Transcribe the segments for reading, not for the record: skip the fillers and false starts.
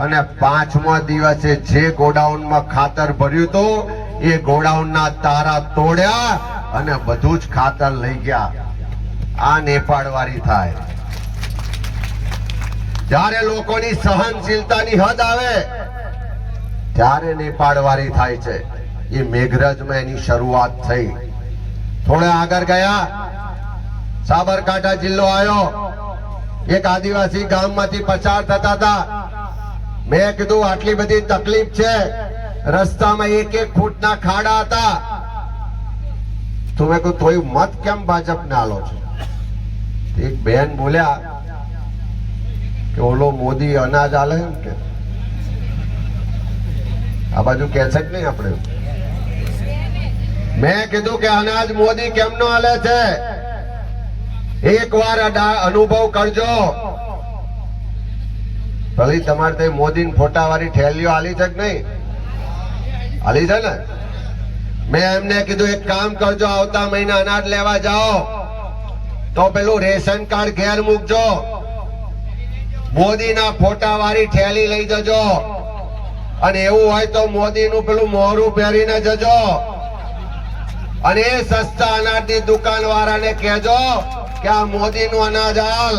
અને 5મા દિવસે જે ગોડાઉનમાં ખાતર ભર્યું હતું એ ગોડાઉનના તારા તોડ્યા અને બધું જ ખાતર લઈ ગયા. આ નેપાળવાળી થાય. જ્યારે લોકોની સહનશીલતાની હદ આવે ત્યારે નેપાળવાળી થાય છે. એ મેઘરજમાં એની શરૂઆત થઈ. થોડા આગળ ગયા, સાબરકાંઠા જિલ્લો આવ્યો. એક આદિવાસી ગામમાંથી પસાર થતા હતા. મેં કીધું આટલી બધી તકલીફ છે, રસ્તામાં 1-1 ફૂટના ખાડા હતા, તો મેં કહ્યું થોડું મત કેમ ભાજપને આલો છો? એક બેન બોલ્યા કે ઓલો મોદી અનાજ આલે એમ કે. આ બાજુ કે છે કે નહીં આપણે? મેં કીધું કે અનાજ મોદી કેમનો આલે છે? એક વાર અનુભવ કરજો. ભલે તમારે તે મોદી ફોટા વાળી થેલીઓ આલી છે કે નહીં? આલી છે ને? મેં એમને કીધું એક કામ કરજો, આવતા મહિને અનાજ લેવા જાઓ તો પેલું રેશન કાર્ડ ઘેર મૂકજો, મોદીના ફોટા વાળી થેલી લઈ જજો, અને એવું હોય તો મોદીનું પેલું મોરું પહેરીને જજો, અને એ સસ્તા અનાજની દુકાન વાળાને કહેજો કે આ મોદીનું અનાજ હાલ.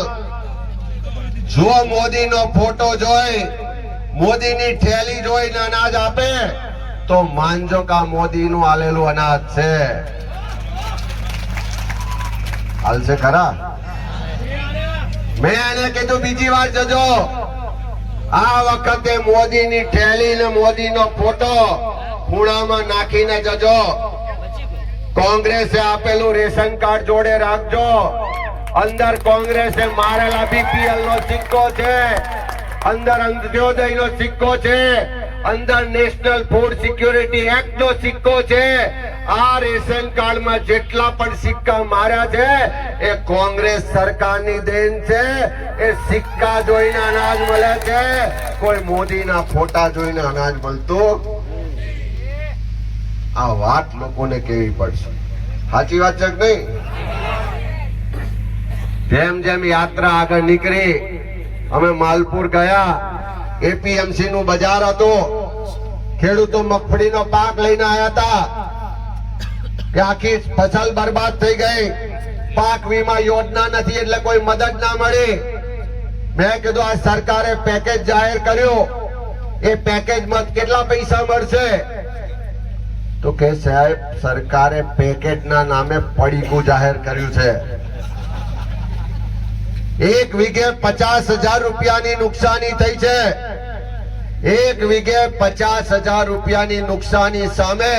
જો મોદીનો ફોટો જોઈ, મોદીની થેલી જોઈને અનાજ આપે તો માનજો કે આ મોદીનું આલેલું અનાજ છે. હાલશે ખરા? મેં એને કીધું બીજી વાર જજો, આ વખતે મોદીની થેલી ને મોદીનો ફોટો ખૂણામાં નાખીને જજો. કોંગ્રેસે આપેલું રેશન કાર્ડ જોડે રાખજો. અંદર કોંગ્રેસે મારેલા બીપીએલ નો સિક્કો છે, અંદર અંત્યોદય નો સિક્કો છે, અંદર નેશનલ ફૂડ સિક્યોરિટી એક્ટ નો સિક્કો છે. આ રેશન કાર્ડમાં જેટલા પણ સિક્કા માર્યા છે એ કોંગ્રેસ સરકારની દેન છે. એ સિક્કા જોઈને અનાજ મળે છે, કોઈ મોદીના ફોટા જોઈને અનાજ મળતું. આ વાત લોકોને કેવી પડશે. સાચી વાત છે કે નહીં? જેમ જેમ યાત્રા આગળ નીકળી, અમે માલપુર ગયા. એપીએમસી નું બજાર હતું. ખેડૂતો મગફળીનો પાક લઈને આવ્યા હતા કે આખી ફસલ બરબાદ થઈ ગઈ, પાક વીમા યોજના નથી એટલે કોઈ મદદ ના મળી. મેં કીધું આ સરકારે પેકેજ જાહેર કર્યું, એ પેકેજમાં કેટલા પૈસા મળશે? તો કે સાહેબ સરકારે પેકેજના નામે પડીકું જાહેર કર્યું છે. 1 વીઘે 50,000 રૂપિયાની નુકસાની થઈ છે. 1 વીઘે 50,000 રૂપિયાની નુકસાની સામે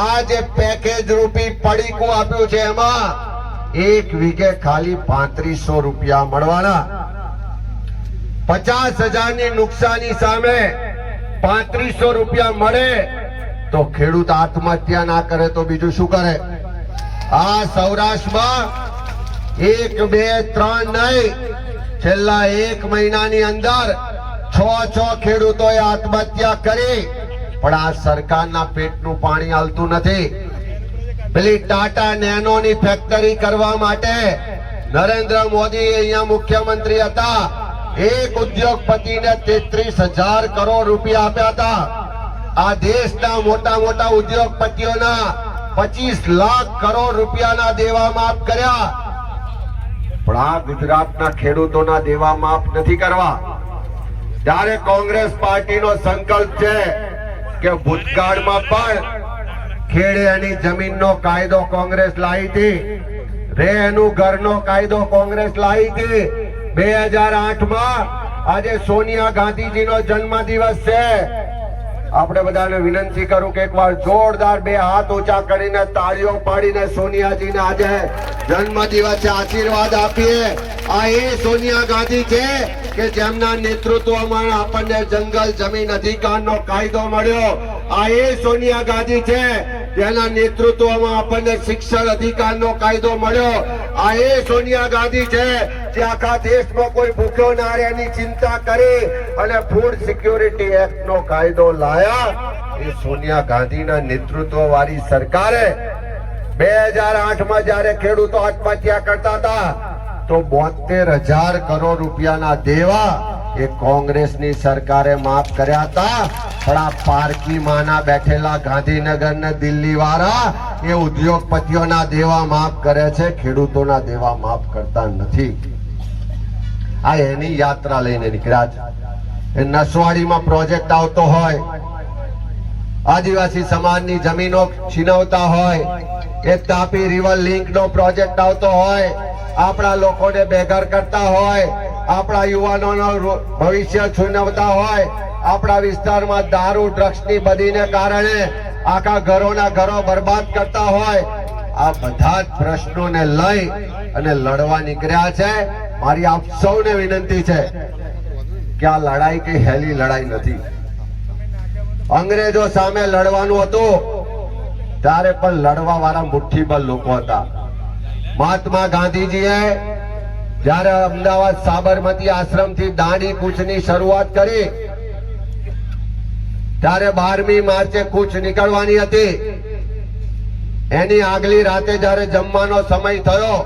આ જે પેકેજ રૂપી પડીકું આપ્યું છે એમાં 1 વીઘે ખાલી 3500 રૂપિયા મળવાના. 50,000 ની નુકસાની સામે 3500 રૂપિયા મળે તો ખેડૂત આત્મહત્યા ના કરે તો બીજું શું કરે? આ સૌરાષ્ટ્રમાં 1, 2, 3 નહીં, છેલ્લા 1 મહિનાની અંદર 6 ખેડૂતોએ આત્મહત્યા કરી. પણ આ સરકારના પેટનું પાણી હાલતું નથી. પેલી ટાટા નેનોની ફેક્ટરી કરવા માટે નરેન્દ્ર મોદી અહીંયા મુખ્યમંત્રી હતા, એક ઉદ્યોગપતિને 33,000 કરોડ રૂપિયા આપ્યા હતા. આ દેશના મોટા મોટા ઉદ્યોગપતિઓના 25 લાખ કરોડ રૂપિયાના દેવા માફ કર્યા. પણ આ ગુજરાતના ખેડૂતોના દેવા માફ નથી કરવા. ત્યારે કોંગ્રેસ પાર્ટીનો સંકલ્પ છે કે ભૂતકાળમાં પણ ખેડે એની જમીનનો કાયદો કોંગ્રેસ લાવી હતી, રે એનું ઘરનો કાયદો કોંગ્રેસ લાવી હતી. 2008માં આજે સોનિયા ગાંધીજીનો જન્મદિવસ છે. આપણે બધાને વિનંતી કરું કે એકવાર જોરદાર 2 હાથ ઊંચા કરીને તાળીઓ પાડીને સોનિયાજીને આજે જન્મદિવસે આશીર્વાદ આપીએ. આ એ સોનિયા ગાંધી છે કે જેમના નેતૃત્વમાં આપણને જંગલ જમીન અધિકારનો કાયદો મળ્યો. આ એ સોનિયા ગાંધી છે જેના નેતૃત્વમાં આપણને શિક્ષણ અધિકારનો કાયદો મળ્યો. આ એ સોનિયા ગાંધી છે જે આખા દેશમાં કોઈ ભૂખ્યો ના રહે એની ચિંતા કરી અને ફૂડ સિક્યોરિટી એક્ટ નો કાયદો લાયા. એ સોનિયા ગાંધીના નેતૃત્વ વાળી સરકારે 2008માં જયારે ખેડૂતો આત્મહત્યા કરતા હતા તો 72,000 કરોડ રૂપિયાના દેવા એ કોંગ્રેસની સરકારે માફ કર્યા હતા, પણ આ પારકી માના બેઠેલા ગાંધીનગર ને દિલ્હી વાળા એ ઉદ્યોગપતિઓના દેવા માફ કરે છે, ખેડૂતોના દેવા માફ કરતા નથી. આ એની યાત્રા લઈને નીકળ્યા છે. એ નસવાડીમાં પ્રોજેક્ટ આવતો હોય, આદિવાસી સમાજની જમીનો છીનવતા હોય, એક તાપી રિવર લિંક નો પ્રોજેક્ટ આવતો હોય, આપણા લોકોને બેઘર કરતા હોય, આપણા યુવાનોનો ભવિષ્ય છીનવતા હોય, આપણા વિસ્તારમાં દારૂ ડ્રગ્સની બદીને કારણે આખા ઘરોના ઘરો બરબાદ કરતા હોય, આ બધા જ પ્રશ્નોને લઈ અને લડવા નીકળ્યા છે. મારી આપ સૌને વિનંતી છે કે આ લડાઈ કઈ હેલી લડાઈ નથી. અંગ્રેજો સામે લડવાનું હતું ત્યારે પણ લડવા વાળા મુઠ્ઠીબળ લોકો હતા. મહાત્મા ગાંધીજીએ જ્યારે અમદાવાદ સાબરમતી આશ્રમથી દાંડી કૂચની શરૂઆત કરી ત્યારે 12મી માર્ચે કૂચ નીકળવાની હતી. એની આગલી રાતે જ્યારે જમવાનો સમય થયો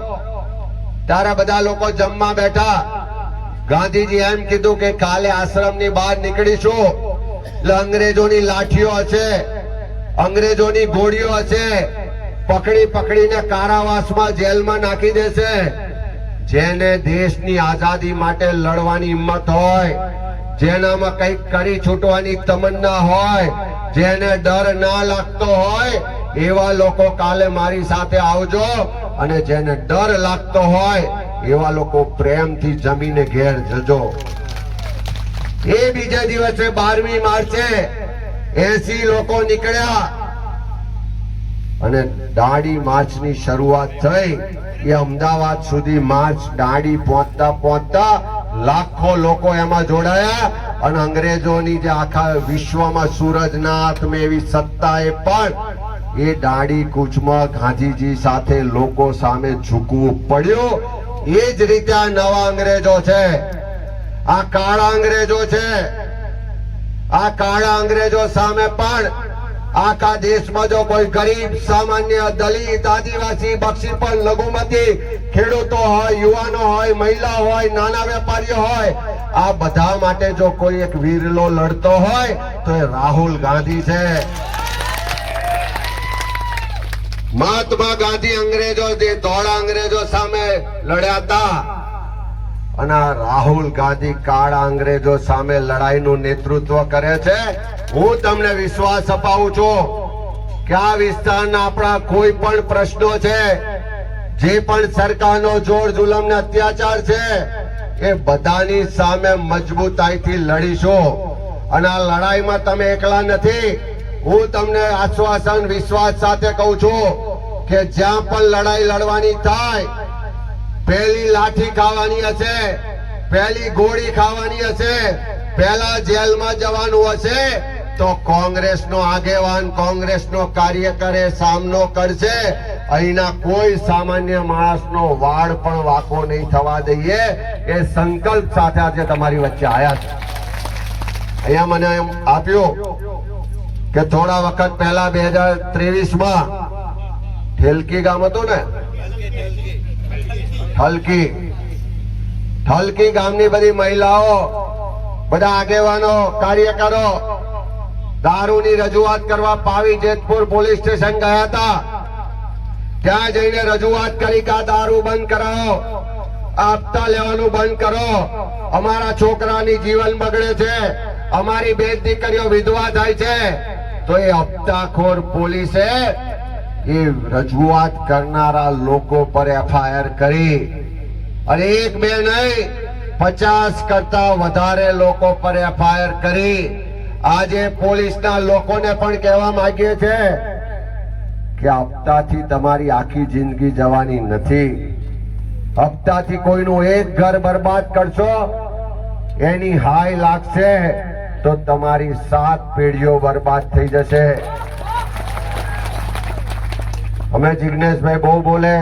ત્યારે બધા લોકો જમવા બેઠા. ગાંધીજી એમ કીધું કે કાલે આશ્રમની બહાર નીકળીશું એટલે અંગ્રેજોની લાઠીઓ હશે, અંગ્રેજોની ગોળીઓ હશે, પકડી પકડીને કારાવાસમાં જેલમાં નાખી દેશે. જેને દેશની આઝાદી માટે લડવાની હિંમત હોય, જેનામાં કંઈક કરી છૂટવાની તમન્ના હોય, જેને ડર ના લાગતો હોય, એવા લોકો કાલે મારી સાથે આવજો, અને જેને ડર લાગતો હોય એવા લોકો પ્રેમથી જમીને ઘેર જજો. એ બીજા દિવસે 12મી માર્ચે 80 લોકો નીકળ્યા અને દાંડી માર્ચની શરૂઆત થઈ. એ અમદાવાદ સુધી માર્ચ દાંડી પહોંચતા પહોંચતા લાખો લોકો એમાં જોડાયા અને અંગ્રેજોની જે આખા વિશ્વમાં સૂરજનાથ એવી સત્તાએ પણ એ દાંડી કૂચમાં ગાંધીજી સાથે લોકો સામે ઝૂકવું પડ્યું. એ જ રીતે આ નવા અંગ્રેજો છે, આ કાળા અંગ્રેજો છે. આ કાળા અંગ્રેજો સામે પણ આખા દેશમાં જો કોઈ ગરીબ, સામાન્ય, દલિત, આદિવાસી, બક્ષી પણ લઘુમતી, ખેડૂતો હોય, યુવાનો હોય, મહિલા હોય, નાના વેપારીઓ હોય, આ બધા માટે જો કોઈ એક વીરલો લડતો હોય તો એ રાહુલ ગાંધી છે. મહાત્મા ગાંધી અંગ્રેજો જે ધોળા અંગ્રેજો સામે લડ્યા હતા, અને રાહુલ ગાંધી કાળા અંગ્રેજો સામે લડાઈનું નેતૃત્વ કરે છે. હું તમને વિશ્વાસ અપાવું છું કે આ વિસ્તારના આપણા કોઈ પણ પ્રશ્નો છે, જે પણ સરકારનો જોર જુલમ ને અત્યાચાર છે, એ બધાની સામે મજબૂતાઈથી લડીશું. અને આ લડાઈમાં તમે એકલા નથી. હું તમને આશ્વાસન વિશ્વાસ સાથે કહું છું કે જ્યાં પણ લડાઈ લડવાની થાય, પહેલી લાઠી ખાવાની હશે, પહેલી ગોળી ખાવાની હશે, પહેલા જેલમાં જવાનું હશે, તો કોંગ્રેસનો આગેવાન, કોંગ્રેસનો કાર્યકરે સામનો કરશે. અહીંના કોઈ સામાન્ય માણસનો વાળ પણ વાંકો નહીં થવા દઈએ. એ સંકલ્પ સાથે આજે તમારી વચ્ચે આવ્યા છે. અહીંયા મને એમ આપ્યું કે થોડા વખત પહેલા 2023માં ઠેલકી ગામ હતું ને, ઠલકી ગામની બધી મહિલાઓ, બધા આગેવાનો, કાર્યકરો દારૂની રજૂઆત કરવા પાવી જેતપુર પોલીસ સ્ટેશન ગયા હતા. ત્યાં જઈને રજૂઆત કરી કે આ દારૂ બંધ કરાવો, આ હપ્તા લેવાનું બંધ કરો, અમારા છોકરાની જીવન બગડે છે, અમારી બેન દીકરીઓ વિધવા થાય છે. તો એ હપ્તાખોર પોલીસે એ રજૂઆત કરનારા લોકો પર FIR કરી, અને એક બે નહીં 50 કરતા વધારે લોકો પર FIR કરી. આજે પોલીસના લોકોને પણ કહેવા માંગીએ છે કે હપ્તાથી તમારી આખી જિંદગી જવાની નથી. હપ્તાથી કોઈનું એક ઘર બરબાદ કરશો, એની હાય લાગશે તો તમારી 7 પેઢીઓ બરબાદ થઈ જશે. અમે જિગ્નેશભાઈ બહુ બોલે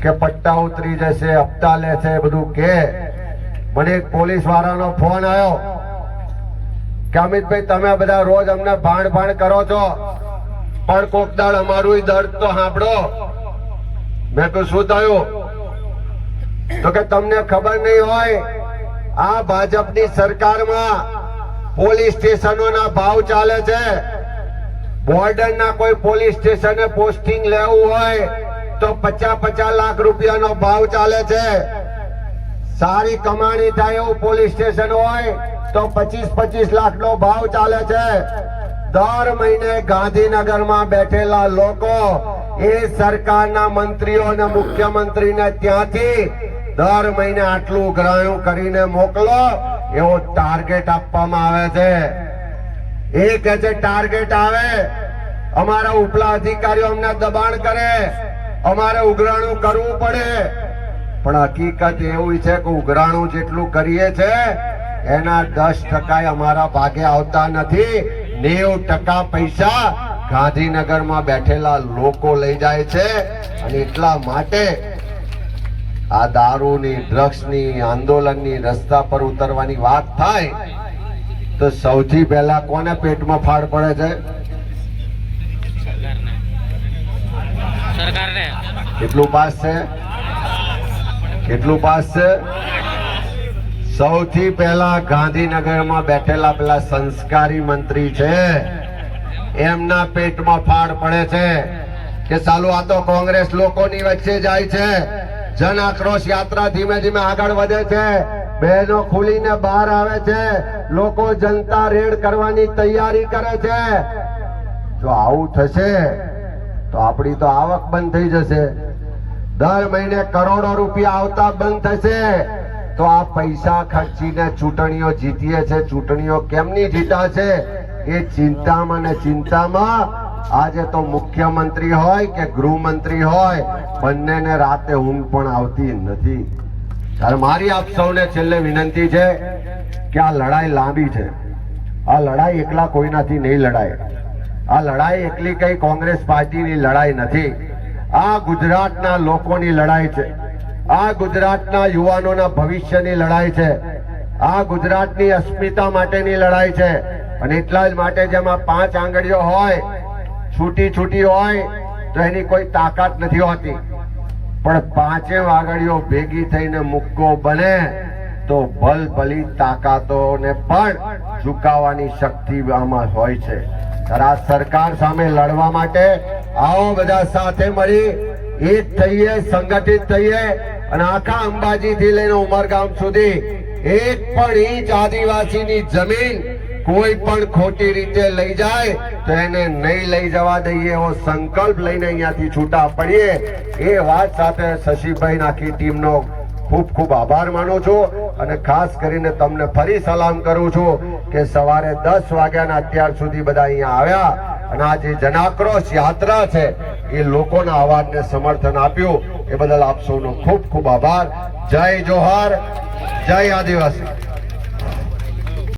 કે પટ્ટા ઉતરી જશે, હપ્તા લેશે, બધું કે. મને એક પોલીસ વાળાનો ફોન આવ્યો કે અમિતભાઈ તમે બધા રોજ અમને ભાણ કરો છો, પણ કોક દાડ અમારું દર્દ તો સાંભળો. મેં કહ્યું શું થયું? તો કે તમને ખબર નહીં હોય આ ભાજપની સરકારમાં પોલીસ સ્ટેશનોના ભાવ ચાલે છે. બોર્ડરના કોઈ પોલીસ સ્ટેશને પોસ્ટિંગ લેવું હોય તો 50-50 લાખ રૂપિયાનો ભાવ ચાલે છે. સારી કમાણી થાય એવું પોલીસ સ્ટેશન હોય તો 25-25 લાખનો ભાવ ચાલે છે. દર મહિને ગાંધીનગરમાં બેઠેલા લોકો એ સરકારના મંત્રીઓ અને મુખ્યમંત્રીને ત્યાંથી દર મહિને આટલું ઉઘરાણું કરીને મોકલો એવો ટાર્ગેટ આપવામાં આવે છે. એ કહે છે ટાર્ગેટ આવે, અમારા ઉપલા અધિકારીઓ અમને દબાણ કરે, અમારે ઉઘરાણું કરવું પડે. પણ હકીકત એવું છે કે ઉઘરાણું જેટલું કરીએ છે એના 10% અમારા ભાગે આવતા નથી. 90% પૈસા ગાંધીનગરમાં બેઠેલા લોકો લઈ જાય છે. અને એટલા માટે આ દારૂની, ડ્રગ્સની, આંદોલનની, રસ્તા પર ઉતરવાની વાત થાય તો સૌથી પહેલા કોને પેટમાં ફાડ પડે છે? સરકારને. કેટલું પાસ છે? કેટલું પાસ છે? સૌથી પહેલા ગાંધીનગરમાં બેઠેલા પેલા સંસ્કારી મંત્રી છે એમના પેટમાં ફાડ પડે છે કે ચાલુ આ તો કોંગ્રેસ લોકોની વચ્ચે જાય છે. જન આક્રોશ યાત્રા ધીમે ધીમે આગળ વધે છે. બહેનો ખુલીને બહાર આવે છે. લોકો જનતા રેડ કરવાની તૈયારી કરે છે. જો આવું થશે તો આપણી તો આવક બંધ થઈ જશે. દર મહિને કરોડો રૂપિયા આવતા બંધ થશે. તો આ પૈસા ખર્ચીને ચૂંટણીઓ જીતીએ છે. ચૂંટણીઓ કેમની જીતા છે એ ચિંતામાં ને ચિંતામાં આજે તો મુખ્યમંત્રી હોય કે ગૃહમંત્રી હોય બંનેને રાતે ઊંઘ પણ આવતી નથી. ત્યારે મારી આપ સૌને છેલ્લે વિનંતી છે કે આ લડાઈ લાંબી છે. આ લડાઈ એકલા કોઈનાથી નહીં લડાય. આ લડાઈ એકલી કઈ કોંગ્રેસ પાર્ટીની લડાઈ નથી. આ ગુજરાતના લોકોની લડાઈ છે. આ ગુજરાતના યુવાનોના ભવિષ્યની લડાઈ છે. આ ગુજરાતની અસ્મિતા માટેની લડાઈ છે. અને એટલા જ માટે જેમાં 5 આંગળીઓ હોય, છૂટી છૂટી હોય તો એની કોઈ તાકાત નથી હોતી. પણ 5 આંગળીઓ ભેગી થઈને મુક્કો બને તો ભલભલી તાકાતોને પણ ઝુકાવવાની શક્તિ આમાં હોય છે. ત્યારે આ સરકાર સામે લડવા માટે આવો બધા સાથે મળી એક થઈએ, સંગઠિત થઈએ અને આખા અંબાજી થી લઈને ઉમરગામ સુધી એક પણ ઇંચ આદિવાસીની જમીન કોઈ પણ ખોટી રીતે લઈ જાય તો એને નહીં લઈ જવા દઈએ એવો સંકલ્પ લઈને અહીંયાથી છૂટા પડીએ. એ વાત સાથે શશીભાઈ આખી ટીમનો ખૂબ ખૂબ આભાર માનું છું. અને ખાસ કરીને તમને ફરી સલામ કરું છું કે સવારે 10 વાગ્યાના અત્યાર સુધી બધા અહીંયા આવ્યા અને આ જે જનાક્રોશ યાત્રા છે એ લોકોના અવાજને સમર્થન આપ્યું. એ બદલ આપ સૌનો ખૂબ ખૂબ આભાર. જય જોહાર, જય આદિવાસી.